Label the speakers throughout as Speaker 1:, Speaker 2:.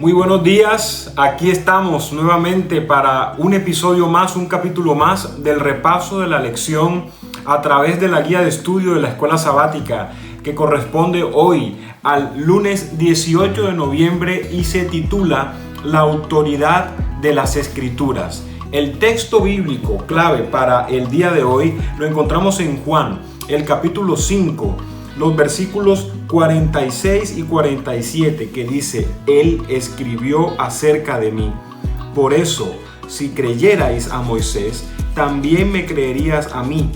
Speaker 1: Muy buenos días, aquí estamos nuevamente para un episodio más, un capítulo más del repaso de la lección a través de la guía de estudio de la Escuela Sabática que corresponde hoy al lunes 18 de noviembre y se titula La autoridad de las Escrituras. El texto bíblico clave para el día de hoy lo encontramos en Juan, el capítulo 5, los versículos 46 y 47, que dice: Él escribió acerca de mí. Por eso, si creyerais a Moisés, también me creerías a mí.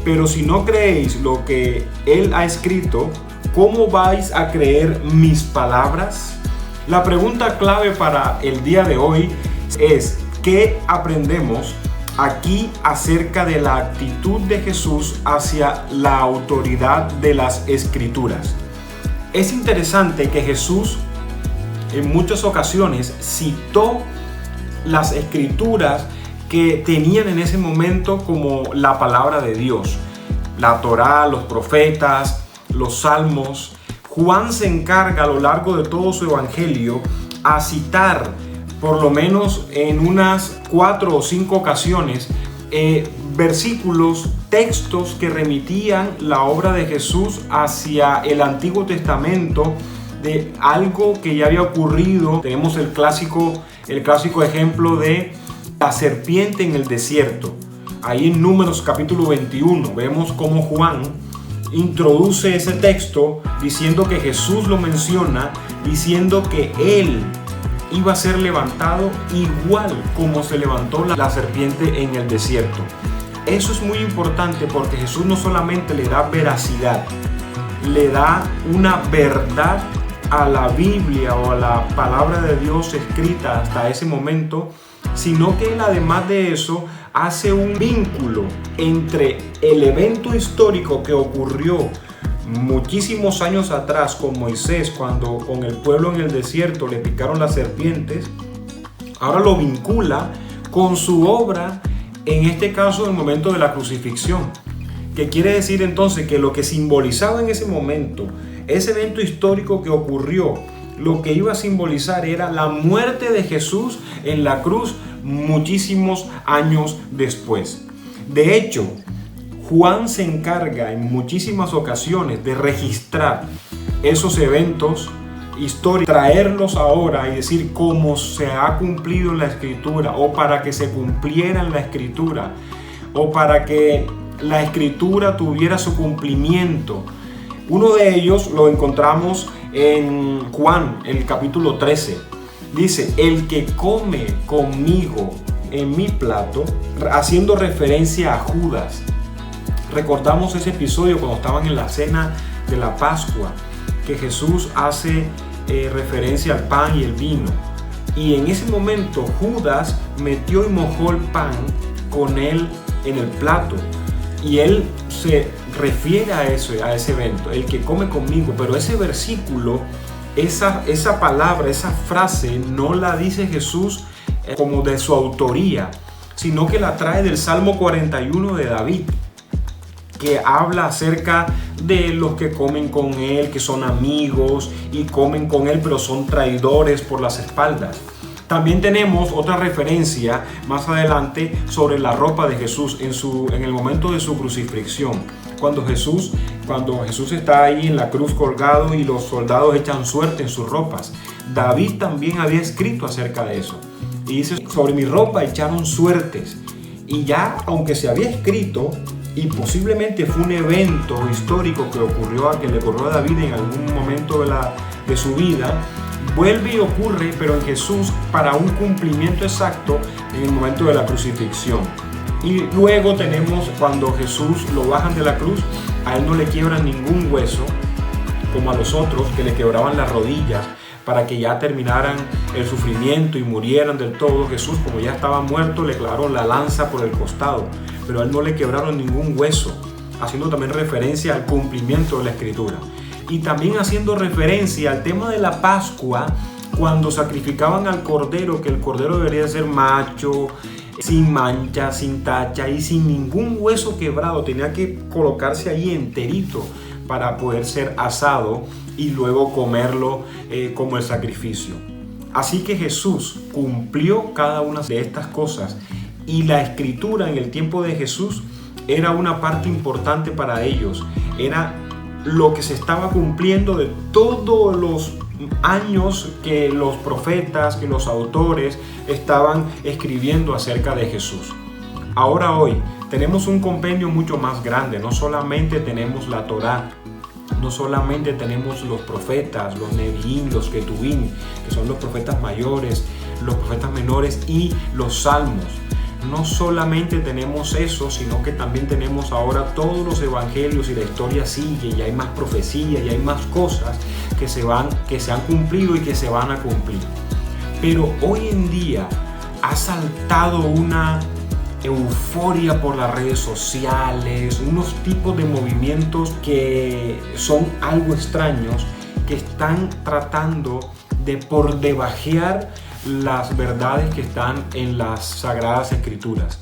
Speaker 1: Pero si no creéis lo que él ha escrito, ¿cómo vais a creer mis palabras? La pregunta clave para el día de hoy es: ¿qué aprendemos aquí acerca de la actitud de Jesús hacia la autoridad de las Escrituras? Es interesante que Jesús en muchas ocasiones citó las Escrituras que tenían en ese momento como la palabra de Dios. La Torá, los profetas, los salmos. Juan se encarga a lo largo de todo su evangelio a citar por lo menos en unas 4 o 5 ocasiones versículos, textos que remitían la obra de Jesús hacia el Antiguo Testamento, de algo que ya había ocurrido. Tenemos el clásico ejemplo de la serpiente en el desierto. Ahí en Números capítulo 21 vemos cómo Juan introduce ese texto diciendo que Jesús lo menciona, diciendo que él iba a ser levantado igual como se levantó la serpiente en el desierto. Eso es muy importante porque Jesús no solamente le da veracidad, le da una verdad a la Biblia o a la palabra de Dios escrita hasta ese momento, sino que él, además de eso, hace un vínculo entre el evento histórico que ocurrió muchísimos años atrás con Moisés, cuando con el pueblo en el desierto le picaron las serpientes. Ahora lo vincula con su obra, en este caso el momento de la crucifixión, que quiere decir entonces que lo que simbolizaba en ese momento, ese evento histórico que ocurrió, lo que iba a simbolizar era la muerte de Jesús en la cruz muchísimos años después. De hecho, Juan se encarga en muchísimas ocasiones de registrar esos eventos históricos, traerlos ahora y decir cómo se ha cumplido en la Escritura, o para que se cumpliera en la Escritura, o para que la Escritura tuviera su cumplimiento. Uno de ellos lo encontramos en Juan, el capítulo 13. Dice: el que come conmigo en mi plato, haciendo referencia a Judas. Recordamos ese episodio cuando estaban en la cena de la Pascua, que Jesús hace referencia al pan y el vino. Y en ese momento Judas metió y mojó el pan con él en el plato. Y él se refiere a ese evento, el que come conmigo. Pero ese versículo, esa palabra, esa frase, no la dice Jesús como de su autoría, sino que la trae del Salmo 41 de David, que habla acerca de los que comen con él, que son amigos y comen con él, pero son traidores por las espaldas. También tenemos otra referencia más adelante sobre la ropa de Jesús en el momento de su crucifixión. Cuando Jesús está ahí en la cruz colgado y los soldados echan suerte en sus ropas. David también había escrito acerca de eso. Y dice: sobre mi ropa echaron suertes. Y ya, aunque se había escrito, y posiblemente fue un evento histórico que le ocurrió a David en algún momento de su vida, vuelve y ocurre, pero en Jesús, para un cumplimiento exacto en el momento de la crucifixión. Y luego tenemos cuando Jesús lo bajan de la cruz, a él no le quiebran ningún hueso, como a los otros que le quebraban las rodillas para que ya terminaran el sufrimiento y murieran del todo. Jesús, como ya estaba muerto, le clavaron la lanza por el costado, pero a él no le quebraron ningún hueso, haciendo también referencia al cumplimiento de la Escritura. Y también haciendo referencia al tema de la Pascua, cuando sacrificaban al cordero, que el cordero debería ser macho, sin mancha, sin tacha y sin ningún hueso quebrado. Tenía que colocarse ahí enterito para poder ser asado y luego comerlo como el sacrificio. Así que Jesús cumplió cada una de estas cosas y la escritura en el tiempo de Jesús era una parte importante para ellos. Era lo que se estaba cumpliendo de todos los años que los profetas, que los autores estaban escribiendo acerca de Jesús. Ahora hoy tenemos un compendio mucho más grande. No solamente tenemos la Torá, no solamente tenemos los profetas, los Neviín, los Ketubín, que son los profetas mayores, los profetas menores y los salmos. No solamente tenemos eso, sino que también tenemos ahora todos los evangelios y la historia sigue y hay más profecías y hay más cosas que se han cumplido y que se van a cumplir. Pero hoy en día ha saltado una euforia por las redes sociales, unos tipos de movimientos que son algo extraños, que están tratando de por debajear las verdades que están en las Sagradas Escrituras.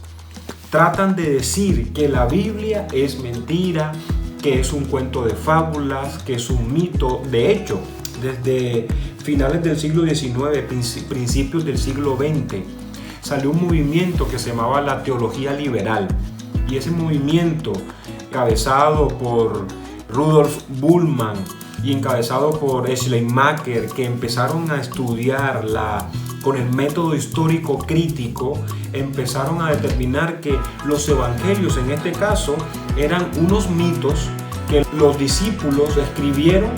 Speaker 1: Tratan de decir que la Biblia es mentira, que es un cuento de fábulas, que es un mito. De hecho, desde finales del siglo XIX, principios del siglo XX, salió un movimiento que se llamaba la teología liberal. Y ese movimiento, encabezado por Rudolf Bultmann y encabezado por Schleiermacher, que empezaron a estudiar con el método histórico crítico, empezaron a determinar que los evangelios, en este caso, eran unos mitos que los discípulos escribieron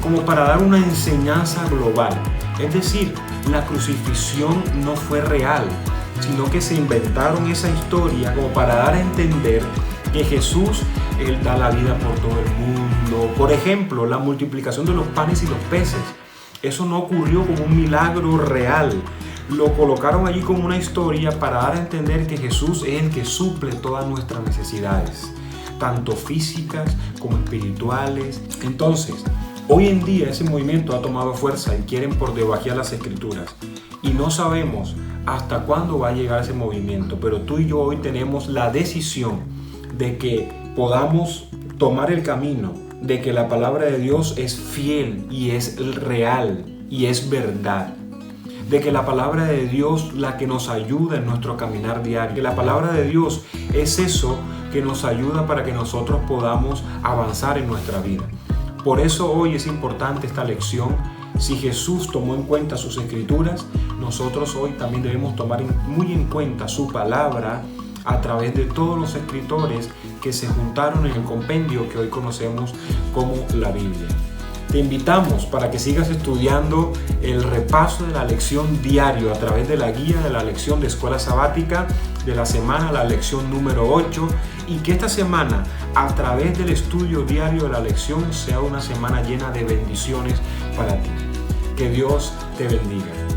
Speaker 1: como para dar una enseñanza global. Es decir, la crucifixión no fue real, sino que se inventaron esa historia como para dar a entender que Jesús, Él da la vida por todo el mundo. Por ejemplo, la multiplicación de los panes y los peces. Eso no ocurrió como un milagro real. Lo colocaron allí como una historia para dar a entender que Jesús es el que suple todas nuestras necesidades, tanto físicas como espirituales. Entonces, hoy en día ese movimiento ha tomado fuerza y quieren por debajear las Escrituras. Y no sabemos hasta cuándo va a llegar ese movimiento, pero tú y yo hoy tenemos la decisión de que podamos tomar el camino, de que la palabra de Dios es fiel y es real y es verdad. De que la palabra de Dios la que nos ayuda en nuestro caminar diario. Que la palabra de Dios es eso que nos ayuda para que nosotros podamos avanzar en nuestra vida. Por eso hoy es importante esta lección. Si Jesús tomó en cuenta sus Escrituras, nosotros hoy también debemos tomar muy en cuenta su palabra a través de todos los escritores que se juntaron en el compendio que hoy conocemos como la Biblia. Te invitamos para que sigas estudiando el repaso de la lección diario a través de la guía de la lección de escuela sabática de la semana, la lección número 8, y que esta semana, a través del estudio diario de la lección, sea una semana llena de bendiciones para ti. Que Dios te bendiga.